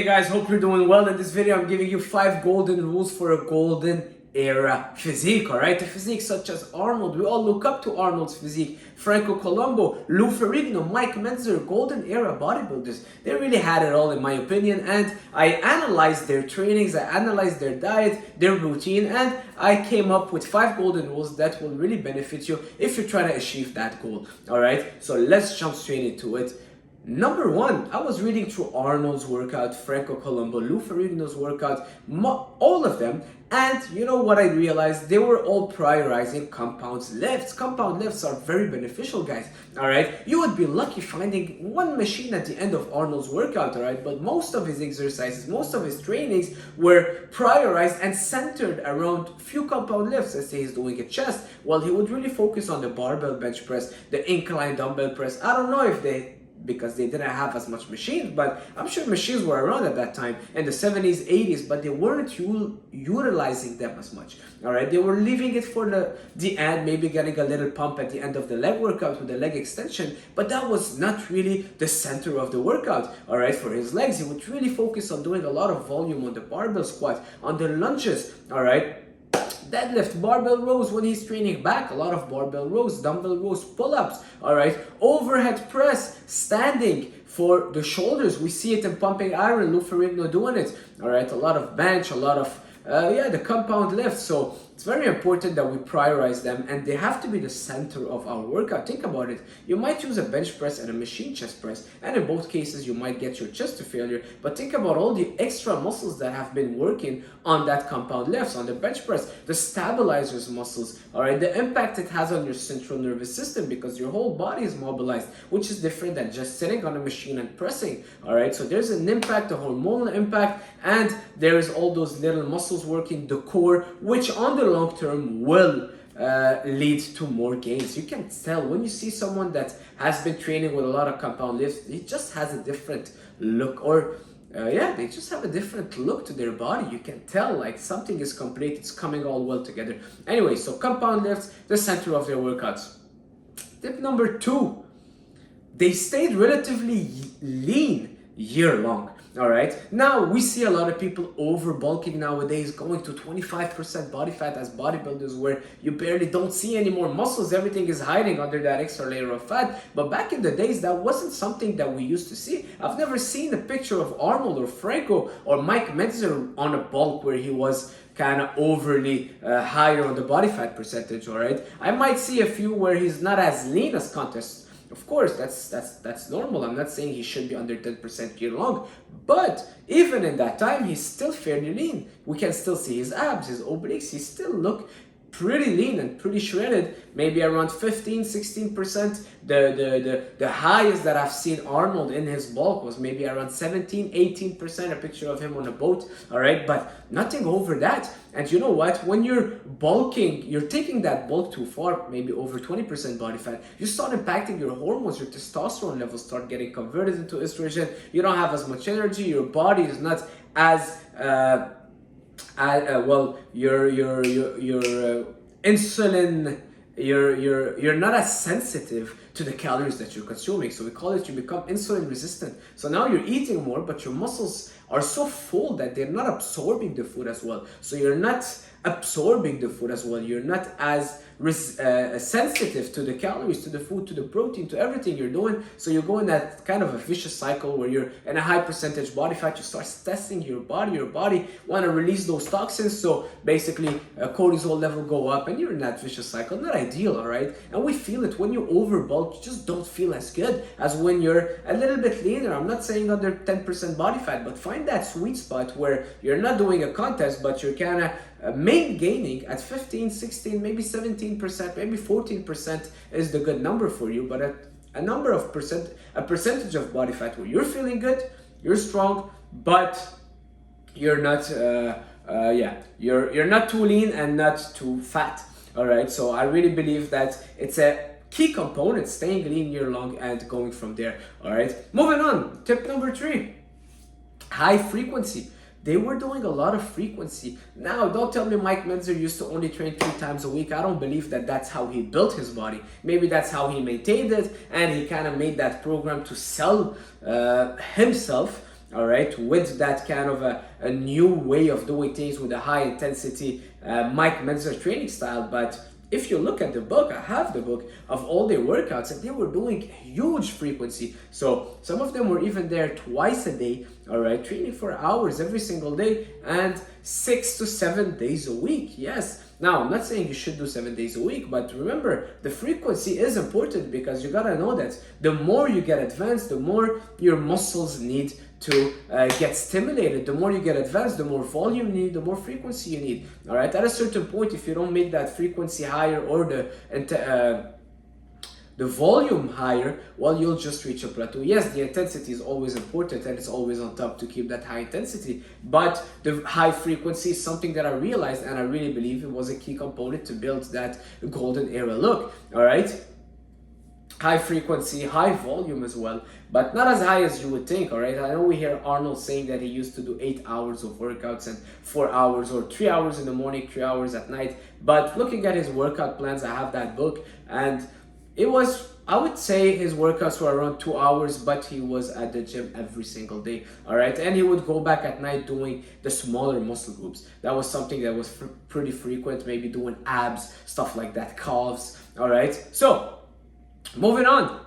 Hey guys, hope you're doing well. In this video, I'm giving you 5 golden rules for a golden era physique, alright? The physique such as Arnold, we all look up to Arnold's physique, Franco Colombo, Lou Ferrigno, Mike Mentzer, golden era bodybuilders. They really had it all in my opinion, and I analyzed their trainings, I analyzed their diet, their routine, and I came up with 5 golden rules that will really benefit you if you're trying to achieve that goal, alright? So let's jump straight into it. Number 1, I was reading through Arnold's workout, Franco Colombo, Lou Ferrigno's workout, all of them, and you know what I realized? They were all prioritizing compound lifts. Compound lifts are very beneficial, guys, alright? You would be lucky finding one machine at the end of Arnold's workout, alright? But most of his exercises, most of his trainings were prioritized and centered around few compound lifts. Let's say he's doing a chest, well, he would really focus on the barbell bench press, the incline dumbbell press. I don't know if because they didn't have as much machines, but I'm sure machines were around at that time in the 70s, 80s, but they weren't utilizing them as much, all right? They were leaving it for the end, maybe getting a little pump at the end of the leg workout with the leg extension, but that was not really the center of the workout, all right? For his legs, he would really focus on doing a lot of volume on the barbell squat, on the lunges, all right? Deadlift, barbell rows when he's training back, a lot of barbell rows, dumbbell rows, pull-ups, all right? Overhead press, standing for the shoulders. We see it in pumping iron, Lou Ferrigno doing it, all right? A lot of bench, a lot of, the compound lifts. So it's very important that we prioritize them, and they have to be the center of our workout. Think about it. You might use a bench press and a machine chest press, and in both cases you might get your chest to failure, but think about all the extra muscles that have been working on that compound lifts, on the bench press, the stabilizers muscles, all right, the impact it has on your central nervous system, because your whole body is mobilized, which is different than just sitting on a machine and pressing, all right? So there's an impact, a hormonal impact, and there's all those little muscles working the core, which on the long term will lead to more gains. You can tell when you see someone that has been training with a lot of compound lifts, he just has a different look, or they just have a different look to their body. You can tell like something is complete, it's coming all well together. Anyway, so compound lifts, the center of their workouts. Tip number 2, they stayed relatively lean year long. All right, now we see a lot of people over bulking nowadays, going to 25% body fat as bodybuilders, where you barely don't see any more muscles, everything is hiding under that extra layer of fat. But back in the days, that wasn't something that we used to see. I've never seen a picture of Arnold or Franco or Mike Mentzer on a bulk where he was kind of overly higher on the body fat percentage. All right, I might see a few where he's not as lean as contests. Of course, that's normal. I'm not saying he should be under 10% year long, but even in that time, he's still fairly lean. We can still see his abs, his obliques. He still look pretty lean and pretty shredded, maybe around 15, 16%. The highest that I've seen Arnold in his bulk was maybe around 17, 18%, a picture of him on a boat, all right? But nothing over that. And you know what? When you're bulking, you're taking that bulk too far, maybe over 20% body fat, you start impacting your hormones, your testosterone levels start getting converted into estrogen, you don't have as much energy, your body is not as your insulin, you're not as sensitive to the calories that you're consuming. So we call it, you become insulin resistant. So now you're eating more, but your muscles are so full that they're not absorbing the food as well. So you're not absorbing the food as well. You're not as sensitive to the calories, to the food, to the protein, to everything you're doing. So you go in that kind of a vicious cycle where you're in a high percentage body fat. You start testing your body want to release those toxins. So basically cortisol level go up and you're in that vicious cycle. Not ideal, all right? And we feel it when you over bulk, you just don't feel as good as when you're a little bit leaner. I'm not saying under 10% body fat, but find that sweet spot where you're not doing a contest, but you're kind of gaining at 15, 16, maybe 17%, maybe 14% is the good number for you. But at a percentage of body fat where you're feeling good, you're strong, but you're not you're not too lean and not too fat. All right, so I really believe that it's a key component, staying lean year long and going from there. All right, moving on. Tip number 3, high frequency. They were doing a lot of frequency. Now, don't tell me Mike Mentzer used to only train 3 times a week. I don't believe that that's how he built his body. Maybe that's how he maintained it, and he kind of made that program to sell himself. all right, with that kind of a new way of doing things with a high intensity Mike Mentzer training style. But if you look at the book, I have the book of all their workouts, and they were doing huge frequency. So some of them were even there twice a day, all right, training for hours every single day and 6 to 7 days a week. Yes. Now, I'm not saying you should do 7 days a week, but remember, the frequency is important, because you gotta know that the more you get advanced, the more your muscles need to get stimulated. The more you get advanced, the more volume you need, the more frequency you need. All right. At a certain point, if you don't make that frequency higher or the volume higher, well, you'll just reach a plateau. Yes, the intensity is always important, and it's always on top to keep that high intensity. But the high frequency is something that I realized, and I really believe it was a key component to build that golden era look. All right. High frequency, high volume as well, but not as high as you would think, all right? I know we hear Arnold saying that he used to do 8 hours of workouts and 4 hours or 3 hours in the morning, 3 hours at night. But looking at his workout plans, I have that book, and it was, I would say his workouts were around 2 hours, but he was at the gym every single day, all right? And he would go back at night doing the smaller muscle groups. That was something that was pretty frequent, maybe doing abs, stuff like that, calves, all right? So, moving on.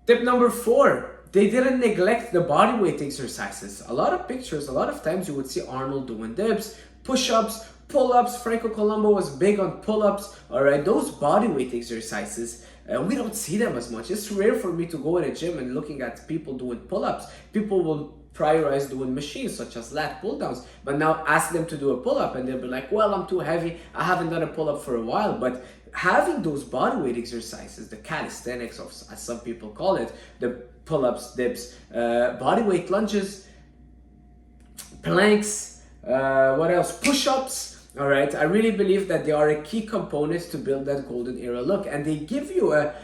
Tip number 4, they didn't neglect the body weight exercises. A lot of pictures, a lot of times you would see Arnold doing dips, push-ups, pull-ups. Franco Colombo was big on pull-ups, all right? Those body weight exercises, we don't see them as much. It's rare for me to go in a gym and looking at people doing pull-ups. People will prioritize doing machines such as lat pull downs, but now ask them to do a pull-up and they'll be like, well, I'm too heavy, I haven't done a pull-up for a while. But having those body weight exercises, the calisthenics, of, as some people call it, the pull-ups, dips, body weight lunges, planks, what else, push-ups, all right, I really believe that they are a key component to build that golden era look, and they give you a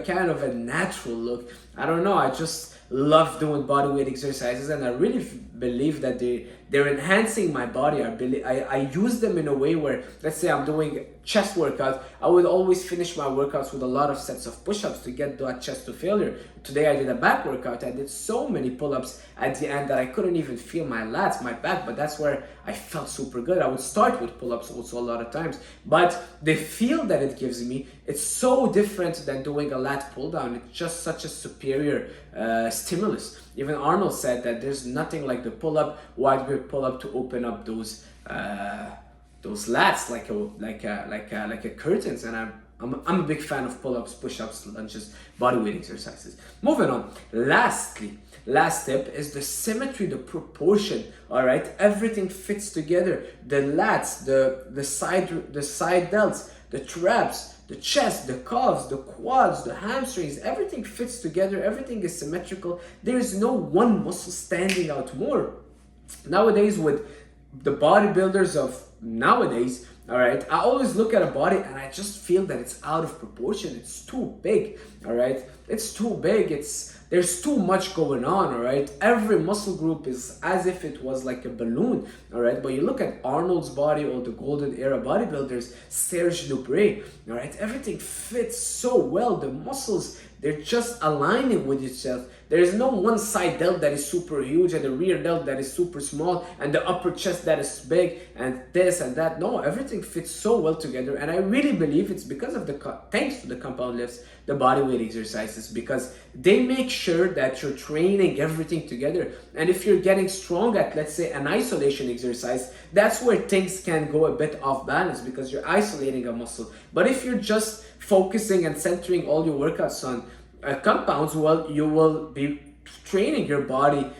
kind of a natural look. I don't know, I just love doing body weight exercises, and I really believe that they're enhancing my body. I use them in a way where, let's say I'm doing chest workout, I would always finish my workouts with a lot of sets of push-ups to get that chest to failure. Today I did a back workout, I did so many pull-ups at the end that I couldn't even feel my lats, my back, but that's where I felt super good. I would start with pull-ups also a lot of times, but the feel that it gives me, it's so different than doing a lat pull down. It's just such a superior stimulus. Even Arnold said that there's nothing like the pull-up, wide grip pull-up to open up those lats like a curtains. And I'm a big fan of pull-ups, push-ups, lunges, body weight exercises. Moving on. Last tip is the symmetry, the proportion. All right, everything fits together. The lats, the side delts, the traps, the chest, the calves, the quads, the hamstrings, everything fits together. Everything is symmetrical. There is no one muscle standing out more. Nowadays, with the bodybuilders of nowadays, all right, I always look at a body and I just feel that it's out of proportion. It's too big, all right? It's too big. There's too much going on, all right? Every muscle group is as if it was like a balloon, all right? But you look at Arnold's body or the golden era bodybuilders, Serge Lubray, all right? Everything fits so well. The muscles, they're just aligning with itself. There is no one side delt that is super huge and the rear delt that is super small and the upper chest that is big and this and that. No, everything fits so well together, and I really believe it's because of thanks to the compound lifts, the body weight exercises, because they make sure that you're training everything together. And if you're getting strong at, let's say, an isolation exercise, that's where things can go a bit off balance because you're isolating a muscle. But if you're just focusing and centering all your workouts on compounds, well, you will be training your body.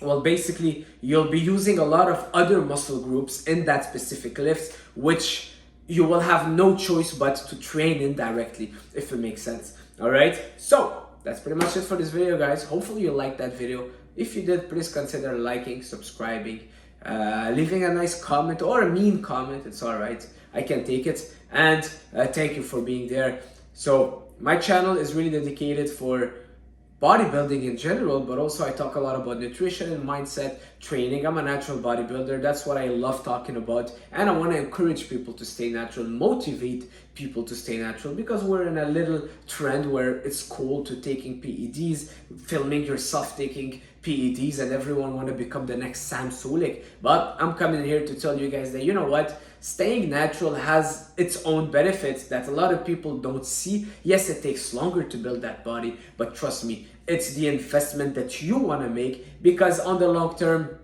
Well, basically, you'll be using a lot of other muscle groups in that specific lifts, which you will have no choice but to train indirectly, if it makes sense. All right, so that's pretty much it for this video, guys. Hopefully you liked that video. If you did, please consider liking, subscribing, leaving a nice comment or a mean comment. It's all right, I can take it. And thank you for being there. So my channel is really dedicated for bodybuilding in general, but also I talk a lot about nutrition and mindset training. I'm a natural bodybuilder. That's what I love talking about, and I want to encourage people to stay natural, motivate people to stay natural, because we're in a little trend where it's cool to taking PEDs, filming yourself taking PEDs, and everyone want to become the next Sam Sulek. But I'm coming here to tell you guys that, you know what, staying natural has its own benefits that a lot of people don't see. Yes, it takes longer to build that body, but trust me, it's the investment that you want to make, because on the long term,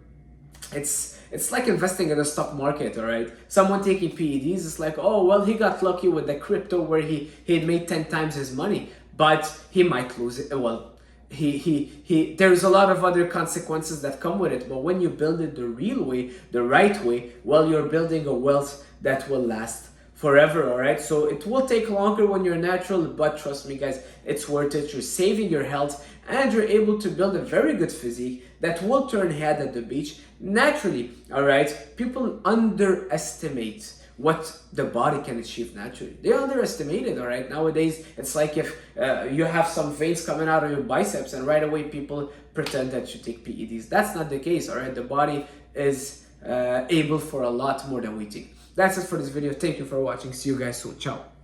it's like investing in the stock market, all right? Someone taking PEDs is like, oh, well, he got lucky with the crypto where he had made 10 times his money, but he might lose it. Well, there's a lot of other consequences that come with it. But when you build it the real way, the right way, well, you're building a wealth that will last forever, all right? So it will take longer when you're natural, but trust me, guys, it's worth it. You're saving your health, and you're able to build a very good physique that will turn head at the beach naturally, all right? People underestimate what the body can achieve naturally. They underestimate it, all right? Nowadays, it's like if you have some veins coming out of your biceps, and right away people pretend that you take PEDs. That's not the case, all right? The body is able for a lot more than we think. That's it for this video. Thank you for watching. See you guys soon. Ciao.